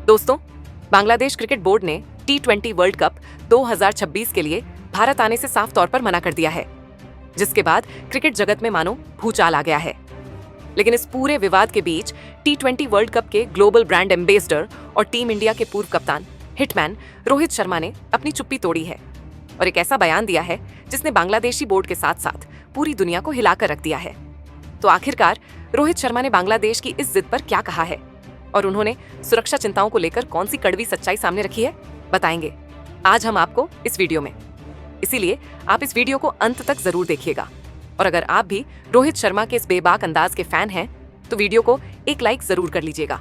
दोस्तों, Bangladesh cricket board ने T20 world cup 2026 के लिए भारत आने से साफ तौर पर मना कर दिया है, जिसके बाद क्रिकेट जगत में मानो भूचाल आ गया है। लेकिन इस पूरे विवाद के बीच T20 वर्ल्ड कप के ग्लोबल ब्रांड एम्बेसडर और टीम इंडिया के पूर्व कप्तान हिटमैन रोहित शर्मा ने अपनी चुप्पी तोड़ी है और एक ऐसा बयान दिया है जिसने बांग्लादेशी बोर्ड के साथ साथ पूरी दुनिया को हिलाकर रख दिया है। तो आखिरकार रोहित शर्मा ने बांग्लादेश की इस जिद पर क्या कहा है और उन्होंने सुरक्षा चिंताओं को लेकर कौन सी कड़वी सच्चाई सामने रखी है, बताएंगे आज हम आपको इस वीडियो में। इसीलिए आप इस वीडियो को अंत तक जरूर देखिएगा और अगर आप भी रोहित शर्मा के इस बेबाक अंदाज के फैन हैं तो वीडियो को एक लाइक जरूर कर लीजिएगा।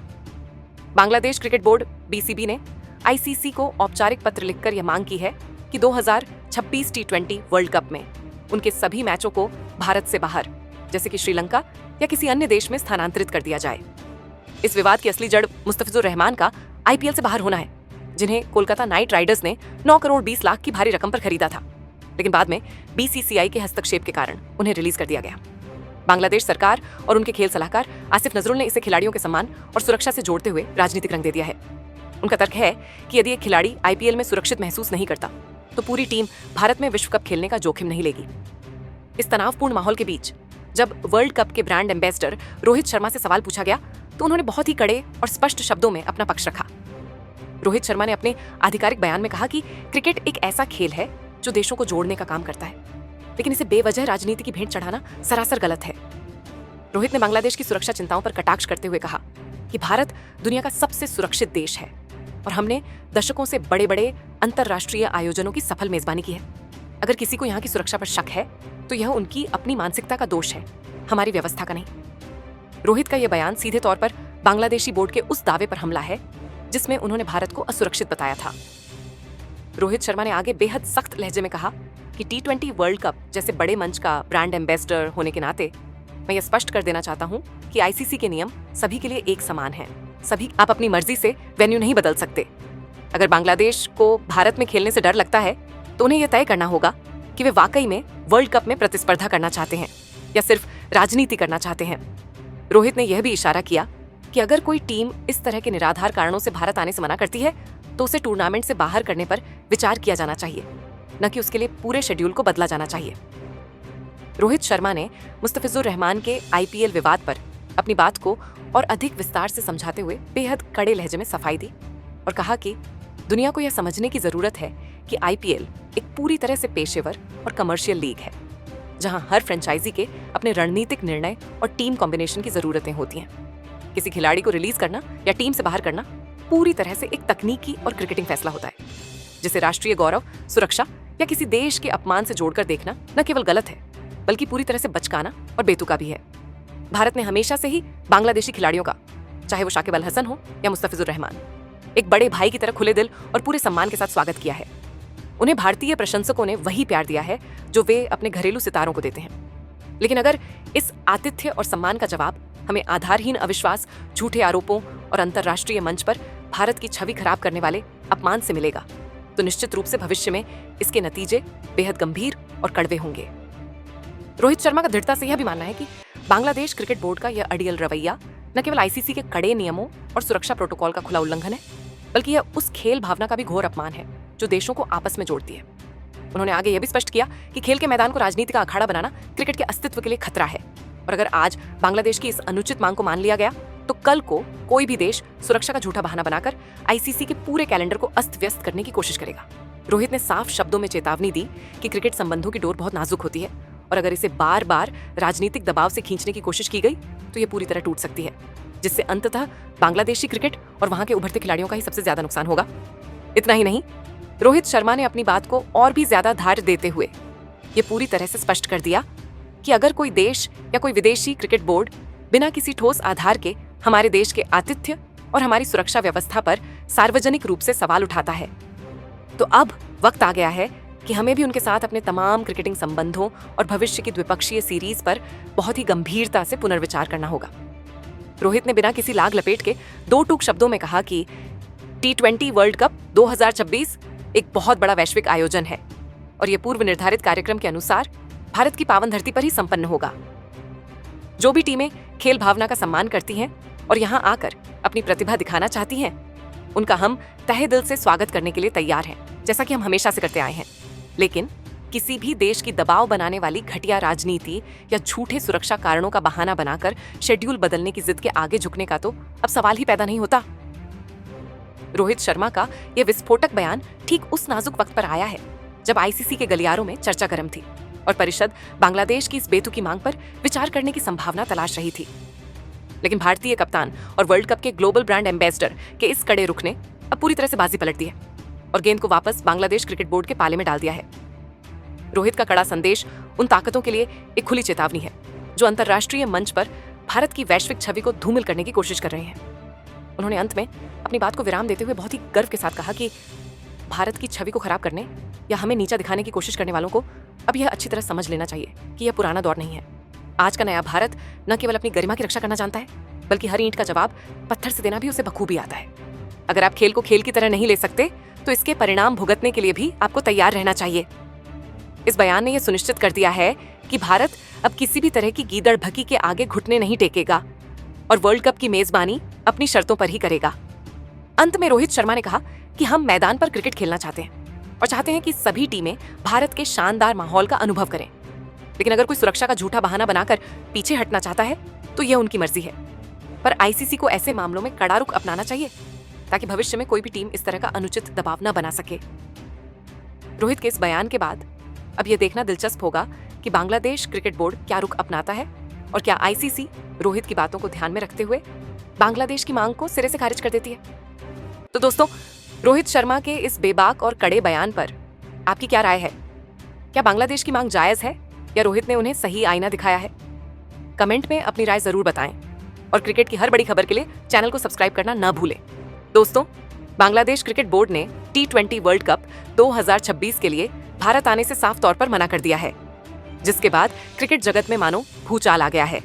बांग्लादेश क्रिकेट बोर्ड BCB ने ICC को औपचारिक पत्र लिखकर यह मांग की है कि 2026 T20 वर्ल्ड कप में उनके सभी मैचों को भारत से बाहर, जैसे कि श्रीलंका या किसी अन्य देश में स्थानांतरित कर दिया जाए। इस विवाद की असली जड़ मुस्तफिजुर रहमान का IPL से बाहर होना है, जिन्हें कोलकाता नाइट राइडर्स ने 9 करोड़ 20 लाख की भारी रकम पर खरीदा था, लेकिन बाद में BCCI के हस्तक्षेप के कारण उन्हें रिलीज कर दिया गया। बांग्लादेश सरकार और उनके खेल सलाहकार आसिफ नजरुल ने इसे खिलाड़ियों के सम्मान और सुरक्षा से जोड़ते हुए राजनीतिक रंग दे दिया है। उनका तर्क है कि यदि एक खिलाड़ी IPL में सुरक्षित महसूस नहीं करता तो पूरी टीम भारत में विश्व कप खेलने का जोखिम नहीं लेगी। इस तनावपूर्ण माहौल के बीच जब वर्ल्ड कप के ब्रांड एम्बेसडर रोहित शर्मा से सवाल पूछा गया तो उन्होंने बहुत ही कड़े और स्पष्ट शब्दों में अपना पक्ष रखा। रोहित शर्मा ने अपने आधिकारिक बयान में कहा कि क्रिकेट एक ऐसा खेल है जो देशों को जोड़ने का काम करता है, लेकिन इसे बेवजह राजनीति की भेंट चढ़ाना सरासर गलत है। रोहित ने बांग्लादेश की सुरक्षा चिंताओं पर कटाक्ष करते हुए कहा कि भारत दुनिया का सबसे सुरक्षित देश है और हमने दशकों से बड़े बड़े अंतरराष्ट्रीय आयोजनों की सफल मेजबानी की है। अगर किसी को यहाँ की सुरक्षा पर शक है तो यह उनकी अपनी मानसिकता का दोष है, हमारी व्यवस्था का नहीं। रोहित का यह बयान सीधे तौर पर बांग्लादेशी बोर्ड के उस दावे पर हमला है जिसमें उन्होंने भारत को असुरक्षित बताया था। रोहित शर्मा ने आगे बेहद सख्त लहजे में कहा कि T20 वर्ल्ड कप जैसे बड़े मंच का ब्रांड एम्बेसडर होने के नाते मैं यह स्पष्ट कर देना चाहता हूं कि ICC के नियम सभी के लिए एक समान हैं। आप अपनी मर्जी से वेन्यू नहीं बदल सकते। अगर बांग्लादेश को भारत में खेलने से डर लगता है तो उन्हें यह तय करना होगा कि वे वाकई में वर्ल्ड कप में प्रतिस्पर्धा करना चाहते हैं या सिर्फ राजनीति करना चाहते हैं। रोहित ने यह भी इशारा किया कि अगर कोई टीम इस तरह के निराधार कारणों से भारत आने से मना करती है तो उसे टूर्नामेंट से बाहर करने पर विचार किया जाना चाहिए, न कि उसके लिए पूरे शेड्यूल को बदला जाना चाहिए। रोहित शर्मा ने मुस्तफिजुर रहमान के IPL विवाद पर अपनी बात को और अधिक विस्तार से समझाते हुए बेहद कड़े लहजे में सफाई दी और कहा कि दुनिया को यह समझने की जरूरत है कि IPL एक पूरी तरह से पेशेवर और कमर्शियल लीग है, जहां हर फ्रेंचाइजी के अपने रणनीतिक निर्णय और टीम कॉम्बिनेशन की जरूरतें होती हैं। किसी खिलाड़ी को रिलीज करना या टीम से बाहर करना पूरी तरह से एक तकनीकी और क्रिकेटिंग फैसला होता है, जिसे राष्ट्रीय गौरव, सुरक्षा या किसी देश के अपमान से जोड़कर देखना न केवल गलत है बल्कि पूरी तरह से बचकाना और बेतुका भी है। भारत ने हमेशा से ही बांग्लादेशी खिलाड़ियों का, चाहे वो शाकिब अल हसन हो या मुस्तफिजुर रहमान, एक बड़े भाई की तरह खुले दिल और पूरे सम्मान के साथ स्वागत किया है। उन्हें भारतीय प्रशंसकों ने वही प्यार दिया है जो वे अपने घरेलू सितारों को देते हैं। लेकिन अगर इस आतिथ्य और सम्मान का जवाब हमें आधारहीन अविश्वास, झूठे आरोपों और अंतर्राष्ट्रीय मंच पर भारत की छवि खराब करने वाले अपमान से मिलेगा तो निश्चित रूप से भविष्य में इसके नतीजे बेहद गंभीर और कड़वे होंगे। रोहित शर्मा का दृढ़ता से यह भी मानना है कि बांग्लादेश क्रिकेट बोर्ड का यह अड़ियल रवैया न केवल ICC के कड़े नियमों और सुरक्षा प्रोटोकॉल का खुला उल्लंघन है, बल्कि यह उस खेल भावना का भी घोर अपमान है जो देशों को आपस में जोड़ती है। उन्होंने आगे यह भी स्पष्ट किया कि खेल के मैदान को राजनीति का अखाड़ा बनाना क्रिकेट के अस्तित्व के लिए खतरा है और अगर आज बांग्लादेश की इस अनुचित मांग को मान लिया गया तो कल को कोई भी देश सुरक्षा का झूठा बहाना बनाकर ICC के पूरे कैलेंडर को अस्त व्यस्त करने की कोशिश करेगा। रोहित ने साफ शब्दों में चेतावनी दी कि क्रिकेट संबंधों की डोर बहुत नाजुक होती है और अगर इसे बार बार राजनीतिक दबाव से खींचने की कोशिश की गई तो यह पूरी तरह टूट सकती है, जिससे अंततः बांग्लादेशी क्रिकेट और वहां के उभरते खिलाड़ियों का ही सबसे ज्यादा नुकसान होगा। इतना ही नहीं, रोहित शर्मा ने अपनी बात को और भी ज्यादा धार देते हुए ये पूरी तरह से स्पष्ट कर दिया कि अगर कोई देश या कोई विदेशी क्रिकेट बोर्ड बिना किसी ठोस आधार के हमारे देश के आतिथ्य और हमारी सुरक्षा व्यवस्था पर सार्वजनिक रूप से सवाल उठाता है तो अब वक्त आ गया है कि हमें भी उनके साथ अपने तमाम क्रिकेटिंग संबंधों और भविष्य की द्विपक्षीय सीरीज पर बहुत ही गंभीरता से पुनर्विचार करना होगा। रोहित ने बिना किसी लाग लपेट के दो टूक शब्दों में कहा कि T20 वर्ल्ड कप 2026 एक बहुत बड़ा वैश्विक आयोजन है और यह पूर्व निर्धारित कार्यक्रम के अनुसार भारत की पावन धरती पर ही संपन्न होगा। जो भी टीमें खेल भावना का सम्मान करती हैं और यहाँ आकर अपनी प्रतिभा दिखाना चाहती हैं, उनका हम तहे दिल से स्वागत करने के लिए तैयार हैं, जैसा कि हम हमेशा से करते आए हैं। लेकिन किसी भी देश की दबाव बनाने वाली घटिया राजनीति या झूठे सुरक्षा कारणों का बहाना बनाकर शेड्यूल बदलने की जिद के आगे झुकने का तो अब सवाल ही पैदा नहीं होता। रोहित शर्मा का यह विस्फोटक बयान ठीक उस नाजुक वक्त पर आया है जब आईसीसी के गलियारों में चर्चा गर्म थी और परिषद बांग्लादेश की इस बेतुकी मांग पर विचार करने की संभावना तलाश रही थी। लेकिन भारतीय कप्तान और वर्ल्ड कप के ग्लोबल ब्रांड एम्बेसडर के इस कड़े रुख ने अब पूरी तरह से बाजी पलट दी है और गेंद को वापस बांग्लादेश क्रिकेट बोर्ड के पाले में डाल दिया है। रोहित का कड़ा संदेश उन ताकतों के लिए एक खुली चेतावनी है जो अंतर्राष्ट्रीय मंच पर भारत की वैश्विक छवि को धूमिल करने की कोशिश कर रहे हैं। उन्होंने अंत में अपनी बात को विराम देते हुए बहुत ही गर्व के साथ कहा कि भारत की छवि को खराब करने या हमें नीचा दिखाने की कोशिश करने वालों को अब यह अच्छी तरह समझ लेना चाहिए कि यह पुराना दौर नहीं है। आज का नया भारत न केवल अपनी गरिमा की रक्षा करना जानता है, बल्कि हर ईंट का जवाब पत्थर से देना भी उसे बखूबी आता है। अगर आप खेल को खेल की तरह नहीं ले सकते तो इसके परिणाम भुगतने के लिए भी आपको तैयार रहना चाहिए। इस बयान ने यह सुनिश्चित कर दिया है कि भारत अब किसी भी तरह की गीदड़ भकी के आगे घुटने नहीं टेकेगा और वर्ल्ड कप की मेजबानी अपनी शर्तों पर ही करेगा। अंत में रोहित शर्मा ने कहा कि हम मैदान पर क्रिकेट खेलना चाहते हैं और चाहते हैं कि सभी टीमें भारत के शानदार माहौल का अनुभव करें। लेकिन अगर कोई सुरक्षा का झूठा बहाना बनाकर पीछे हटना चाहता है तो यह उनकी मर्जी है, पर आईसीसी को ऐसे मामलों में कड़ा रुख अपनाना चाहिए ताकि भविष्य में कोई भी टीम इस तरह का अनुचित दबाव न बना सके। रोहित के इस बयान के बाद अब यह देखना दिलचस्प होगा कि बांग्लादेश क्रिकेट बोर्ड क्या रुख अपनाता है और क्या आईसीसी रोहित की बातों को ध्यान में रखते हुए बांग्लादेश की मांग को सिरे से खारिज कर देती है। तो दोस्तों, रोहित शर्मा के इस बेबाक और कड़े बयान पर आपकी क्या राय है? क्या बांग्लादेश की मांग जायज है या रोहित ने उन्हें सही आईना दिखाया है? कमेंट में अपनी राय जरूर बताएं और क्रिकेट की हर बड़ी खबर के लिए चैनल को सब्सक्राइब करना न भूलें। दोस्तों, बांग्लादेश क्रिकेट बोर्ड ने T20 वर्ल्ड कप 2026 के लिए भारत आने से साफ तौर पर मना कर दिया है, जिसके बाद क्रिकेट जगत में मानो भूचाल आ गया है।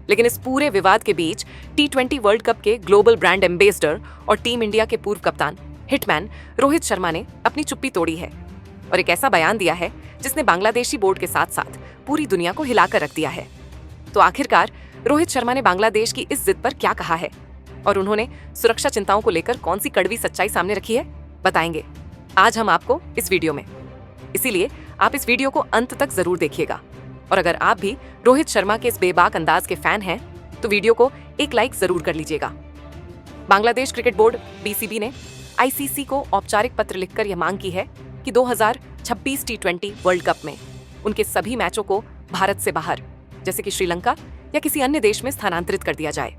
लेकिन इस पूरे विवाद के बीच T20 वर्ल्ड कप के ग्लोबल ब्रांड एम्बेसडर और टीम इंडिया के पूर्व कप्तान हिटमैन रोहित शर्मा ने अपनी चुप्पी तोड़ी है और एक ऐसा बयान दिया है जिसने बांग्लादेशी बोर्ड के साथ साथ पूरी दुनिया को हिलाकर रख दिया है। तो आखिरकार रोहित शर्मा ने बांग्लादेश की इस जिद पर क्या कहा है और उन्होंने सुरक्षा चिंताओं को लेकर कौन सी कड़वी सच्चाई सामने रखी है, बताएंगे आज हम आपको इस वीडियो में। इसीलिए आप इस वीडियो को अंत तक जरूर देखिएगा और अगर आप भी रोहित शर्मा के इस बेबाक अंदाज के फैन हैं तो वीडियो को एक लाइक जरूर कर लीजिएगा। बांग्लादेश क्रिकेट बोर्ड BCB ने आईसीसी को औपचारिक पत्र लिखकर यह मांग की है कि 2026 T20 वर्ल्ड कप में उनके सभी मैचों को भारत से बाहर, जैसे कि श्रीलंका या किसी अन्य देश में स्थानांतरित कर दिया जाए।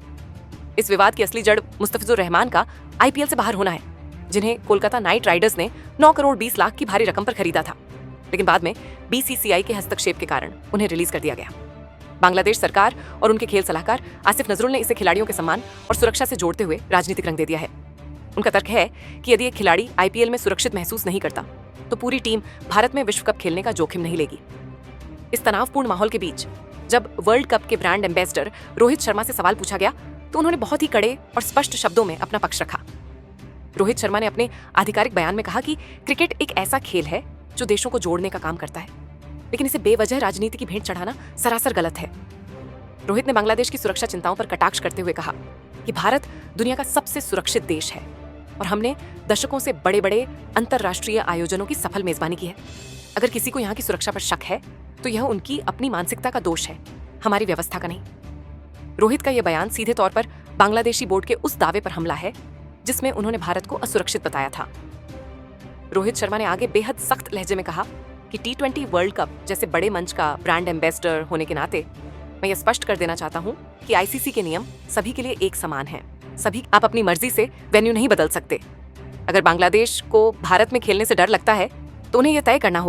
इस विवाद की असली जड़ मुस्तफिजुर रहमान का IPL से बाहर होना है, जिन्हें कोलकाता नाइट राइडर्स ने 9 करोड़ 20 लाख की भारी रकम पर खरीदा था, लेकिन बाद में BCCI के हस्तक्षेप के कारण उन्हें रिलीज कर दिया गया। बांग्लादेश सरकार और उनके खेल सलाहकार आसिफ नजरुल ने इसे खिलाड़ियों के सम्मान और सुरक्षा से जोड़ते हुए राजनीतिक रंग दे दिया है। उनका तर्क है कि यदि एक खिलाड़ी IPL में सुरक्षित महसूस नहीं करता तो पूरी टीम भारत में विश्व कप खेलने का जोखिम नहीं लेगी। इस तनावपूर्ण माहौल के बीच जब वर्ल्ड कप के ब्रांड एम्बेसडर रोहित शर्मा से सवाल पूछा गया तो उन्होंने बहुत ही कड़े और स्पष्ट शब्दों में अपना पक्ष रखा। रोहित शर्मा ने अपने आधिकारिक बयान में कहा कि क्रिकेट एक ऐसा खेल है जो देशों को जोड़ने का काम करता है, लेकिन इसे बेवजह राजनीति की भेंट चढ़ाना सरासर गलत है। रोहित ने बांग्लादेश की सुरक्षा चिंताओं पर कटाक्ष करते हुए कहा कि भारत दुनिया का सबसे सुरक्षित देश है और हमने दशकों से बड़े बड़े अंतर्राष्ट्रीय आयोजनों की सफल मेजबानी की है। अगर किसी को यहाँ की सुरक्षा पर शक है तो यह उनकी अपनी मानसिकता का दोष है, हमारी व्यवस्था का नहीं। रोहित का यह बयान सीधे तौर पर बांग्लादेशी बोर्ड के उस दावे पर हमला है जिसमें उन्होंने भारत को असुरक्षित बताया था। रोहित शर्मा ने आगे बेहद सख्त लहजे में कहा कि T20 वर्ल्ड कप जैसे बड़े मंच का ब्रांड एम्बेसडर होने के नाते मैं ये स्पष्ट कर देना चाहता हूँ कि आईसीसी के नियम सभी के लिए एक समान हैं। सभी आप अपनी मर्जी से वेन्यू नहीं बदल सकते। अगर बांग्लादेश को भारत में खेलने से डर लगता है तो उन्हें यह तय करना होगा